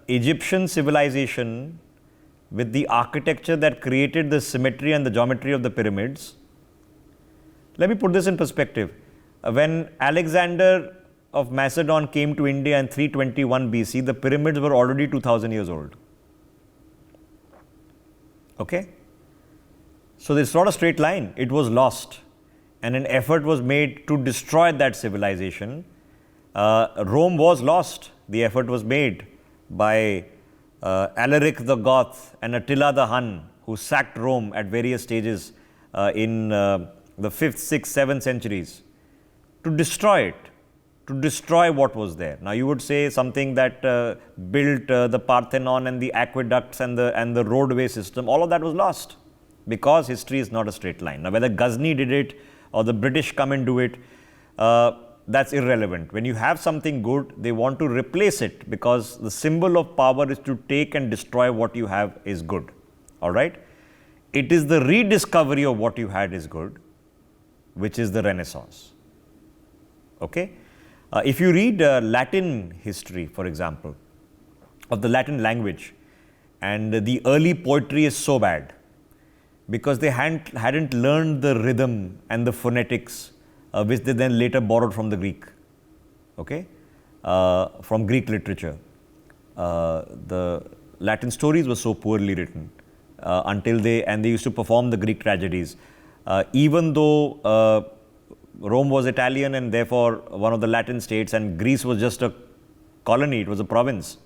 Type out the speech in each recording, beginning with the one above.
Egyptian civilization with the architecture that created the symmetry and the geometry of the pyramids. Let me put this in perspective. When Alexander of Macedon came to India in 321 BC, the pyramids were already 2000 years old. Okay? So it's not a straight line, it was lost. And an effort was made to destroy that civilization. Rome was lost. The effort was made by Alaric the Goth and Attila the Hun, who sacked Rome at various stages in the 5th, 6th, 7th centuries to destroy it, to destroy what was there. Now you would say something that built the Parthenon and the aqueducts and the roadway system, all of that was lost because history is not a straight line. Now whether Ghazni did it or the British come and do it, that's irrelevant. When you have something good, they want to replace it because the symbol of power is to take and destroy what you have is good. All right? It is the rediscovery of what you had is good, which is the Renaissance. Okay? If you read Latin history, for example, of the Latin language, and the early poetry is so bad because they hadn't learned the rhythm and the phonetics, which they then later borrowed from the Greek, okay, from Greek literature. The Latin stories were so poorly written until they used to perform the Greek tragedies. Even though Rome was Italian and therefore one of the Latin states, and Greece was just a colony, it was a province,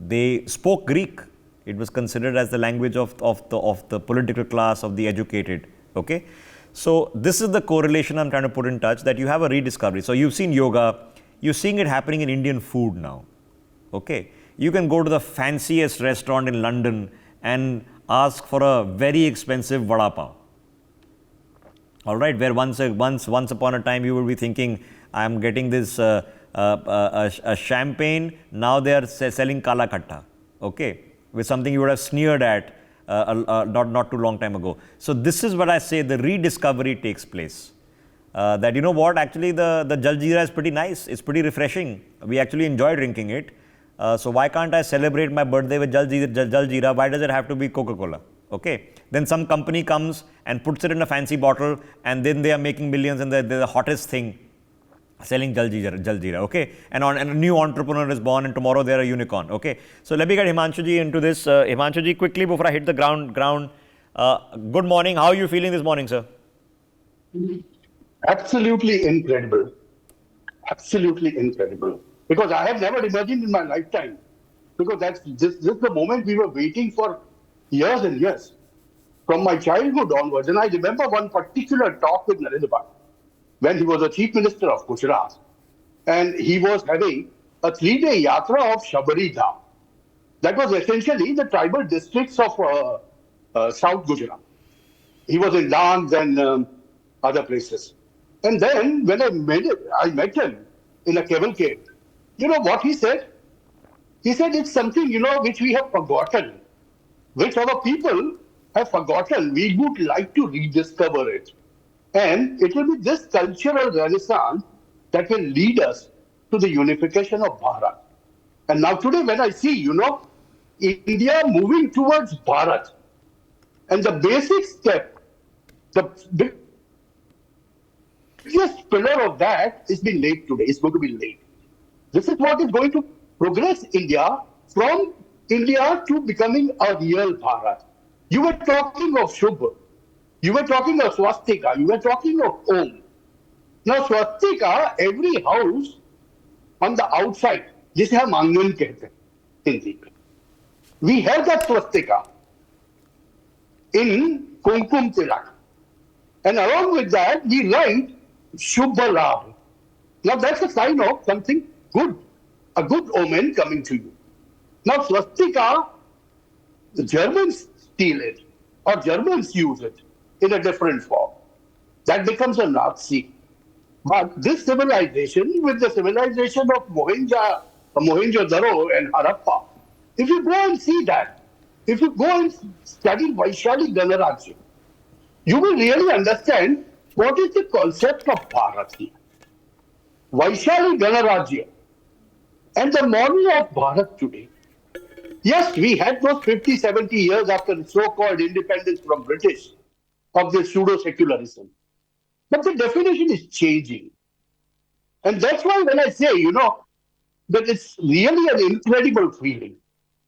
they spoke Greek. It was considered as the language of the political class, of the educated, okay. So this is the correlation I'm trying to put in touch, that you have a rediscovery. So you've seen yoga, you're seeing it happening in Indian food now, okay. You can go to the fanciest restaurant in London and ask for a very expensive vada pav. All right, where once upon a time you will be thinking, I am getting this a champagne, now they are selling kala khatta, okay, with something you would have sneered at not too long time ago. So this is what I say, the rediscovery takes place. That you know what, actually the Jal Jeera is pretty nice, it's pretty refreshing, we actually enjoy drinking it. So why can't I celebrate my birthday with Jal Jeera? Why does it have to be Coca-Cola? Okay. Then some company comes and puts it in a fancy bottle, and then they are making millions and they're the hottest thing selling Jal Jeera, okay. And a new entrepreneur is born and tomorrow they're a unicorn, okay. So let me get Himanshuji into this. Himanshuji, quickly before I hit the ground. Good morning. How are you feeling this morning, sir? Absolutely incredible. Absolutely incredible. Because I have never imagined in my lifetime, because that's just the moment we were waiting for years and years, from my childhood onwards. And I remember one particular talk with Narendra Modi when he was the Chief Minister of Gujarat, and he was having a 3-day yatra of Shabari Dham. That was essentially the tribal districts of South Gujarat. He was in Lanka and other places. And then when I met him in a cavalcade. You know what he said? He said it's something, which we have forgotten, which our people have forgotten. We would like to rediscover it. And it will be this cultural renaissance that will lead us to the unification of Bharat. And now today when I see, India moving towards Bharat, and the basic step, the biggest pillar of that is being laid today, is going to be laid. This is what is going to progress India from India to becoming a real Bharat. You were talking of Shubh, you were talking of swastika, you were talking of Om. Now swastika, every house on the outside, जिसे हम आंगन कहते हैं हिंदी में, we have that swastika in Kumkum Tilak, and along with that we write Shubha Labh. Now that's a sign of something good, a good omen coming to you. Now swastika, the Germans steal it, or Germans use it in a different form. That becomes a Nazi. But this civilization, with the civilization of Mohenjo-Daro and Harappa, if you go and see that, if you go and study Vaishali Ganarajya, you will really understand what is the concept of Bharat here. Vaishali Ganarajya And the model of Bharat today, yes, we had those 50, 70 years after the so-called independence from British of this pseudo-secularism. But the definition is changing. And that's why when I say, that it's really an incredible feeling.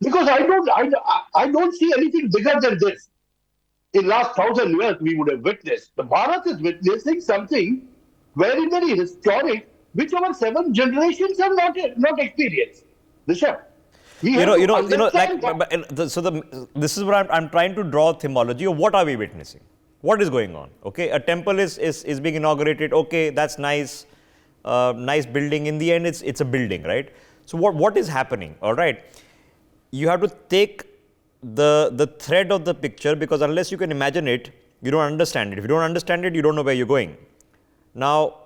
Because I don't see anything bigger than this. In last 1,000 years, we would have witnessed. The Bharat is witnessing something very, very historic, which our 7 generations have not experienced. Rishabh, we have to understand that. This is what I'm trying to draw themology of what are we witnessing? What is going on? Okay, a temple is being inaugurated. Okay, that's nice, nice building. In the end, it's a building, right? So what is happening? All right, you have to take the thread of the picture, because unless you can imagine it, you don't understand it. If you don't understand it, you don't know where you're going. Now,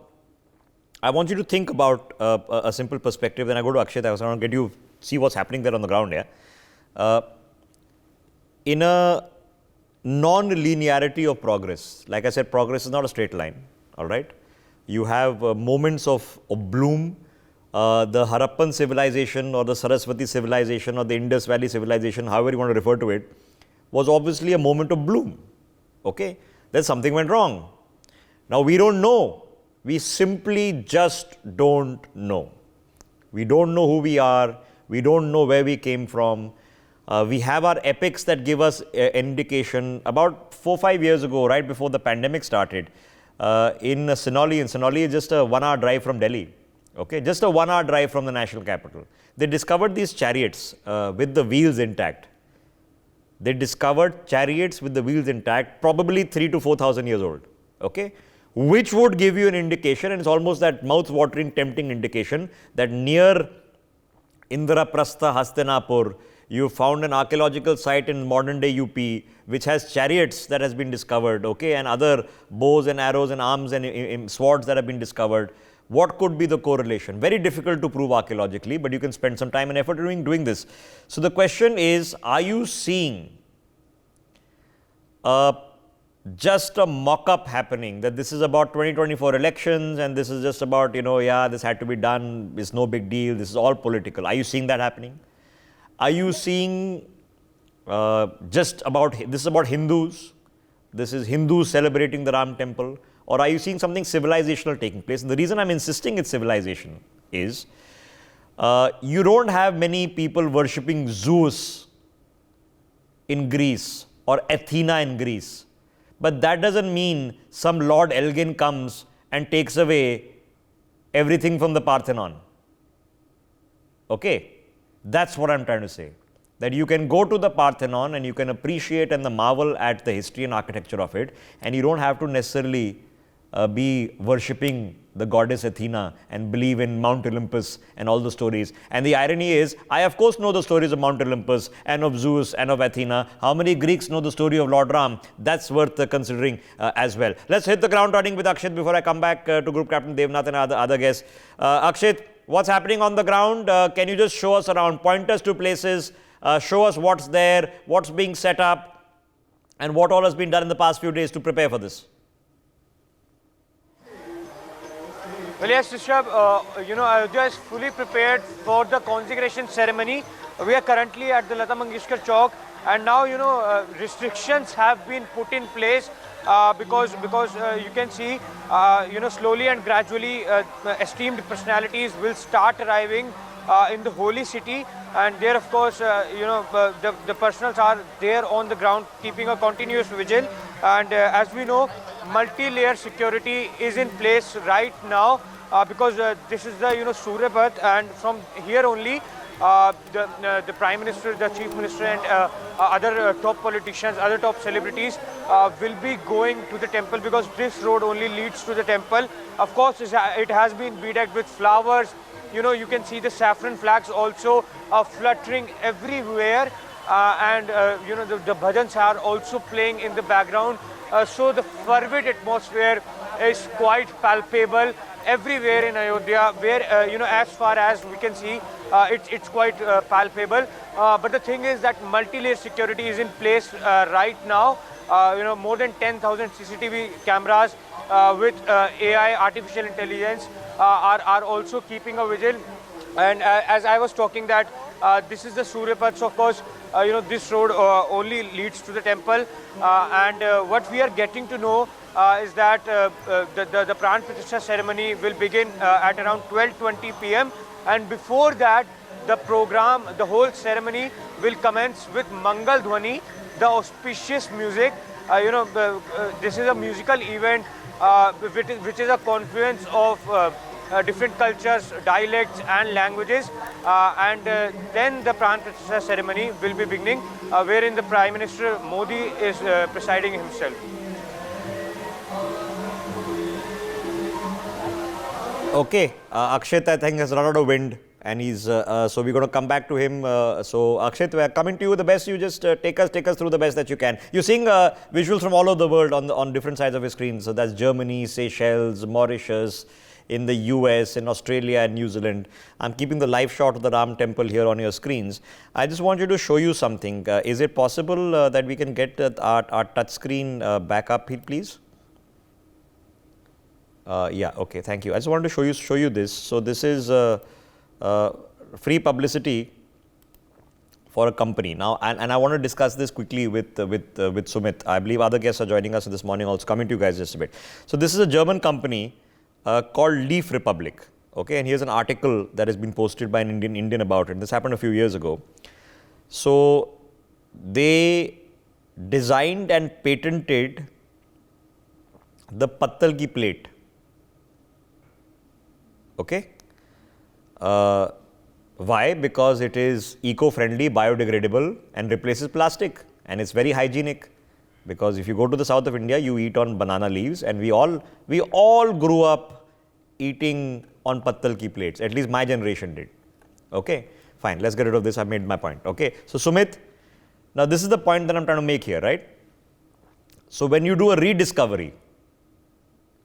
I want you to think about a simple perspective. Then I go to Akshay. I want to get you see what's happening there on the ground. Yeah, in a non-linearity of progress, like I said, progress is not a straight line. All right, you have moments of bloom. The Harappan civilization or the Saraswati civilization or the Indus Valley civilization, however you want to refer to it, was obviously a moment of bloom. Okay, then something went wrong. Now we don't know. We simply just don't know. We don't know who we are. We don't know where we came from. We have our epics that give us an indication. About 4-5 years ago, right before the pandemic started, in Sinoli is just a 1-hour drive from Delhi. Okay, just a 1-hour drive from the national capital. They discovered these chariots with the wheels intact. They discovered chariots with the wheels intact, probably 3,000 to 4,000 years old. Okay, which would give you an indication, and it's almost that mouth-watering, tempting indication that near Indraprastha, Hastinapur, you found an archaeological site in modern-day UP which has chariots that has been discovered. Okay, and other bows and arrows and arms and swords that have been discovered. What could be the correlation? Very difficult to prove archaeologically, but you can spend some time and effort doing this. So the question is, are you seeing just a mock-up happening, that this is about 2024 elections and this is just about, yeah, this had to be done, it's no big deal, this is all political. Are you seeing that happening? Are you seeing this is about Hindus, this is Hindus celebrating the Ram temple? Or are you seeing something civilizational taking place? And the reason I'm insisting it's civilization is you don't have many people worshipping Zeus in Greece or Athena in Greece. But that doesn't mean some Lord Elgin comes and takes away everything from the Parthenon. Okay? That's what I'm trying to say. That you can go to the Parthenon and you can appreciate and marvel at the history and architecture of it, and you don't have to necessarily be worshipping the goddess Athena and believe in Mount Olympus and all the stories. And the irony is, I of course know the stories of Mount Olympus and of Zeus and of Athena. How many Greeks know the story of Lord Ram? That's worth considering as well. Let's hit the ground running with Akshit before I come back to Group Captain Devnath and other guests. Akshit, what's happening on the ground? Can you just show us around, point us to places, show us what's there, what's being set up, and what all has been done in the past few days to prepare for this? Well, yes, Rishabh, Ayodhya is fully prepared for the consecration ceremony. We are currently at the Lata Mangeshkar Chowk, and now, restrictions have been put in place because you can see, slowly and gradually esteemed personalities will start arriving in the holy city, and there, of course, the personals are there on the ground keeping a continuous vigil. And as we know, multi-layer security is in place right now because this is the Surya Path, and from here only the Prime Minister, the Chief Minister, and other top politicians, other top celebrities will be going to the temple, because this road only leads to the temple. Of course, it has been bedecked with flowers. You can see the saffron flags also fluttering everywhere, and the bhajans are also playing in the background. So the fervid atmosphere is quite palpable everywhere in Ayodhya, where as far as we can see, it's quite palpable. But the thing is that multi-layer security is in place right now. More than 10,000 CCTV cameras with AI, artificial intelligence, are also keeping a vigil. And as I was talking that this is the Surya Path, so of course, this road only leads to the temple. And what we are getting to know is that the Pran Pratistha ceremony will begin at around 12:20 p.m. And before that, the program, the whole ceremony will commence with Mangal Dhwani, the auspicious music. This is a musical event which is a confluence of different cultures, dialects and languages, and then the Pran Pratistha ceremony will be beginning, wherein the Prime Minister Modi is presiding himself. Okay, Akshit, I think, has run out of wind, and he's so we're going to come back to him. So Akshit, we're coming to you. The best you just take us through the best that you can. You're seeing visuals from all over the world on different sides of your screen. So that's Germany, Seychelles, Mauritius, in the US, in Australia and New Zealand. I'm keeping the live shot of the Ram temple here on your screens. I just want you to show you something. Is it possible that we can get our touch screen back up, please? Yeah, okay, thank you. I just wanted to show you this. So this is free publicity for a company. Now, and I want to discuss this quickly with Sumit. I believe other guests are joining us this morning, also coming to you guys just a bit. So this is a German company called Leaf Republic. Okay, and here's an article that has been posted by an Indian about it. This happened a few years ago. So they designed and patented the pattal ki plate. Okay. Why? Because it is eco-friendly, biodegradable and replaces plastic, and it's very hygienic. Because if you go to the south of India, you eat on banana leaves, and we all grew up eating on pattal ki plates. At least my generation did. Okay, fine. Let's get rid of this. I've made my point. Okay. So Sumit, now this is the point that I'm trying to make here, right? So when you do a rediscovery,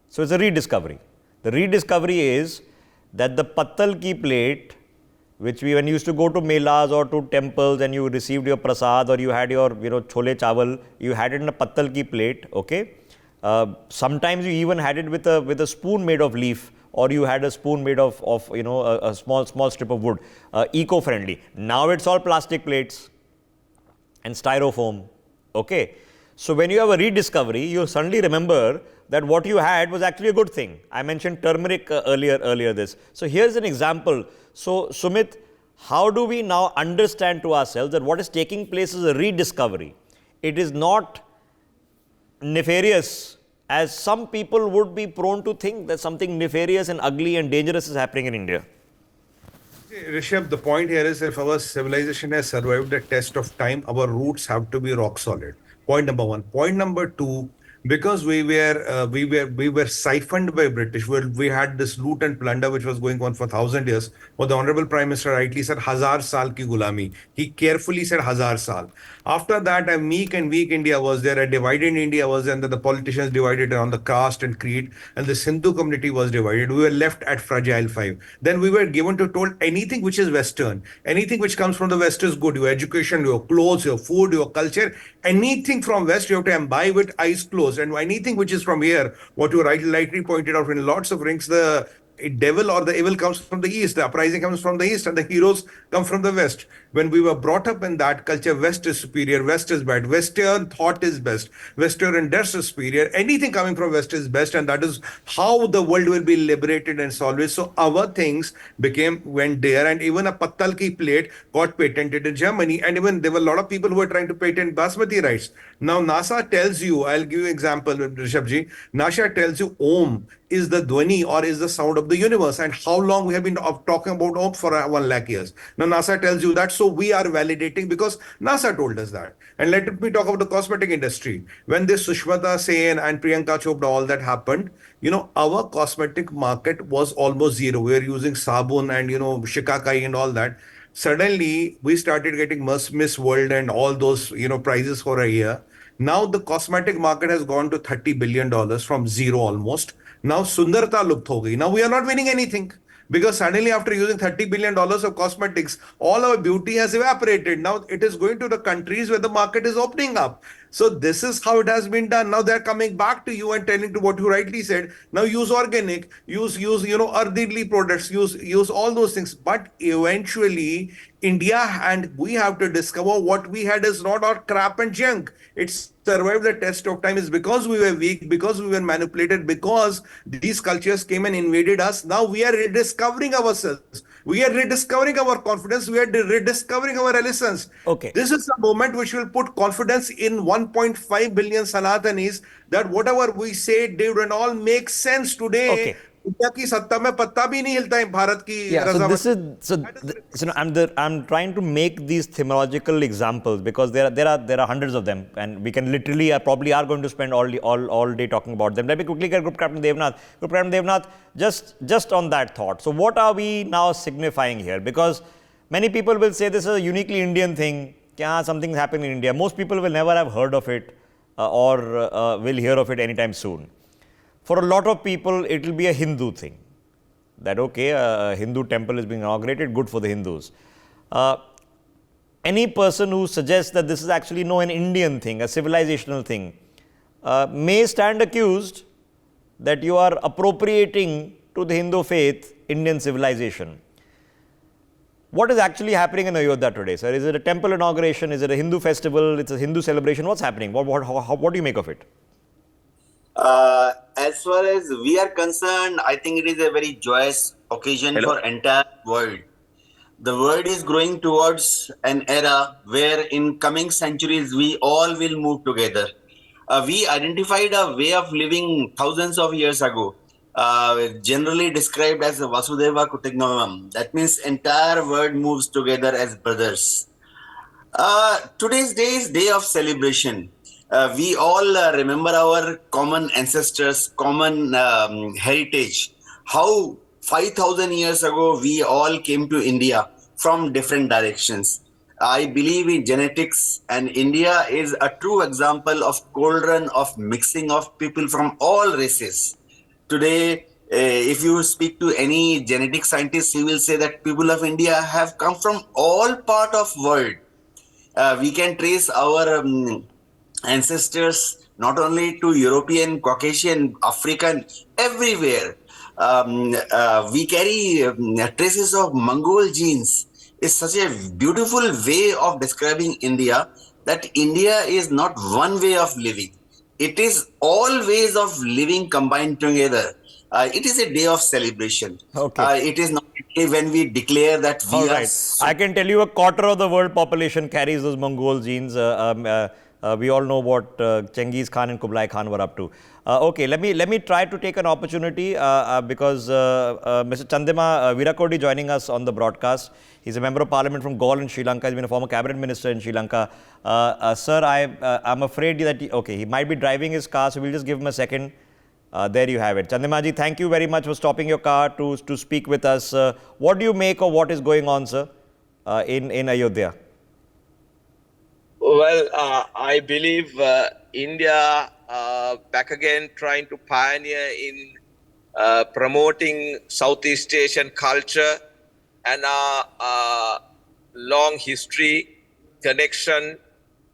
so it's a rediscovery. The rediscovery is that the pattal ki plate, which when you used to go to melas or to temples and you received your prasad or you had your chole chawal, you had it in a pattal ki plate. Okay. Sometimes you even had it with a spoon made of leaf, or you had a spoon made of a small strip of wood. Eco-friendly. Now it's all plastic plates and styrofoam. Okay. So when you have a rediscovery, you suddenly remember that what you had was actually a good thing. I mentioned turmeric earlier this. So here's an example. So Sumit, how do we now understand to ourselves that what is taking place is a rediscovery? It is not nefarious, as some people would be prone to think that something nefarious and ugly and dangerous is happening in India. Rishabh, the point here is if our civilization has survived the test of time, our roots have to be rock solid. Point number one. Point number two, because we were siphoned by British. We had this loot and plunder which was going on for 1,000 years. What the Honorable Prime Minister rightly said, Hazar Saal ki Gulami. He carefully said Hazar Saal. After that, a meek and weak India was there, a divided India was there, and the politicians divided on the caste and creed, and the Hindu community was divided. We were left at fragile five. Then we were given to told anything which is Western, anything which comes from the West is good. Your education, your clothes, your food, your culture, anything from West you have to imbibe with eyes closed. And anything which is from here, what you rightly pointed out in lots of rings, the devil or the evil comes from the East, the uprising comes from the East, and the heroes come from the West. When we were brought up in that culture, West is superior, West is bad, Western thought is best, Western dress is superior, anything coming from West is best, and that is how the world will be liberated and solved. So our things went there, and even a pattal ki plate got patented in Germany, and even there were a lot of people who were trying to patent basmati rice. Now NASA tells you, I'll give you an example, Rishabhji, NASA tells you Om is the dhwani or is the sound of the universe, and how long we have been talking about Om for 1 lakh years. Now NASA tells you that, so we are validating because NASA told us that. And let me talk about the cosmetic industry. When this Sushmita Sen and Priyanka Chopra, all that happened, our cosmetic market was almost zero. We were using sabun and shikakai and all that. Suddenly we started getting Miss World and all those prizes for a year. Now the cosmetic market has gone to $30 billion from zero almost. Now Sundarta lupt ho gayi. Now we are not winning anything. Because suddenly after using $30 billion of cosmetics, all our beauty has evaporated. Now it is going to the countries where the market is opening up. So this is how it has been done. Now they're coming back to you and telling to what you rightly said. Now use organic, use earthly products, use all those things. But eventually, India and we have to discover what we had is not our crap and junk. It survived the test of time is because we were weak, because we were manipulated, because these cultures came and invaded us. Now we are rediscovering ourselves. We are rediscovering our confidence. We are rediscovering our essence. Okay. This is a moment which will put confidence in 1.5 billion Sanatanis that whatever we say, did and all makes sense today. Okay. India की सत्ता में पत्ता भी नहीं हिलता है भारत की Yeah, so this रजामंदी। is I'm trying to make these themological examples because there are hundreds of them, and we can literally probably are going to spend all day talking about them. Let me quickly get Group Captain Devnath. Group Captain Devnath, just on that thought. So what are we now signifying here? Because many people will say this is a uniquely Indian thing. Something's happening in India. Most people will never have heard of it or will hear of it anytime soon. For a lot of people, it will be a Hindu thing. That okay, a Hindu temple is being inaugurated, good for the Hindus. Any person who suggests that this is actually an Indian thing, a civilizational thing, may stand accused that you are appropriating to the Hindu faith Indian civilization. What is actually happening in Ayodhya today, sir? Is it a temple inauguration? Is it a Hindu festival? It's a Hindu celebration? What's happening? What do you make of it? As far as we are concerned, I think it is a very joyous occasion for entire world. The world is growing towards an era where in coming centuries we all will move together. We identified a way of living thousands of years ago, generally described as Vasudeva Kutumbakam. That means entire world moves together as brothers. Today's day is day of celebration. We all remember our common ancestors, common heritage. How 5,000 years ago we all came to India from different directions. I believe in genetics, and India is a true example of cauldron of mixing of people from all races. Today, if you speak to any genetic scientist, he will say that people of India have come from all part of world. We can trace our ancestors not only to European, Caucasian, African, everywhere. We carry traces of Mongol genes. It's such a beautiful way of describing India, that India is not one way of living. It is all ways of living combined together. It is a day of celebration. Okay. It is not a day when we declare that we All are. right. I can tell you a quarter of the world population carries those Mongol genes. We all know what Genghis Khan and Kublai Khan were up to. Okay, let me try to take an opportunity because Mr. Chandima Virakodi joining us on the broadcast. He's a member of parliament from Gaul in Sri Lanka. He's been a former cabinet minister in Sri Lanka. Sir, I'm afraid that he might be driving his car, so we'll just give him a second. There you have it. Chandimaji, thank you very much for stopping your car to speak with us. What do you make of what is going on, sir, in Ayodhya? Well, I believe India back again trying to pioneer in promoting Southeast Asian culture and our long history, connection,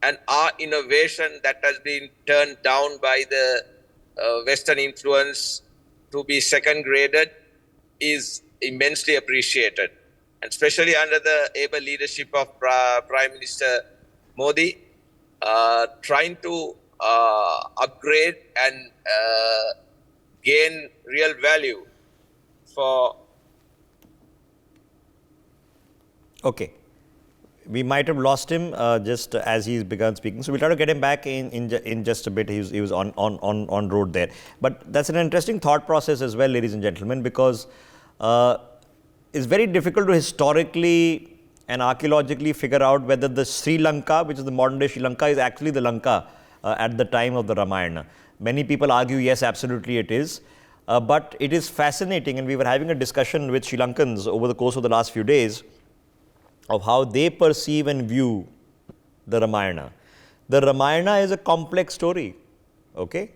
and our innovation that has been turned down by the Western influence to be second graded is immensely appreciated. And especially under the able leadership of Prime Minister Modi, trying to upgrade and gain real value for. Okay. We might have lost him just as he's begun speaking. So we'll try to get him back in just a bit. He was on road there. But that's an interesting thought process as well, ladies and gentlemen, because it's very difficult to historically and archaeologically figure out whether the Sri Lanka, which is the modern day Sri Lanka, is actually the Lanka at the time of the Ramayana. Many people argue, yes, absolutely it is. But it is fascinating, and we were having a discussion with Sri Lankans over the course of the last few days of how they perceive and view the Ramayana. The Ramayana is a complex story, okay?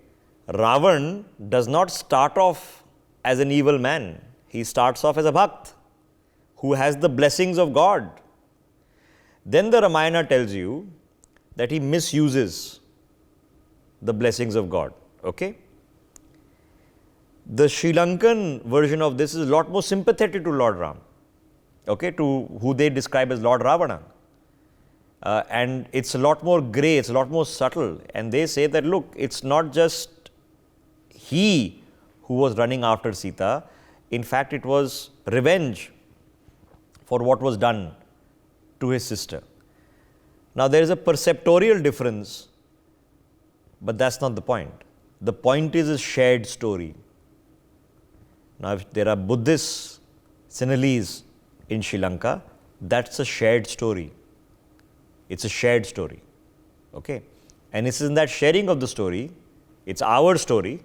Ravan does not start off as an evil man. He starts off as a bhakt who has the blessings of God. Then the Ramayana tells you that he misuses the blessings of God. Okay? The Sri Lankan version of this is a lot more sympathetic to Lord Ram, okay, to who they describe as Lord Ravana. And it's a lot more grey, it's a lot more subtle. And they say that, look, it's not just he who was running after Sita. In fact, it was revenge for what was done to his sister. Now, there is a perceptorial difference, but that's not the point. The point is a shared story. Now, if there are Buddhist Sinhalese in Sri Lanka, that's a shared story. It's a shared story. Okay? And it's in that sharing of the story, it's our story.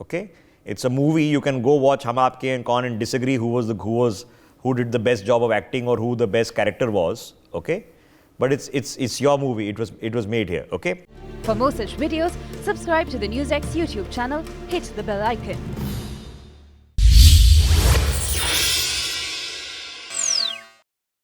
Okay? It's a movie, you can go watch Hum Aapke and Kaun and disagree who did the best job of acting or who the best character was. Okay? But it's your movie, it was made here. Okay? For more such videos, subscribe to the NewsX YouTube channel, hit the bell icon.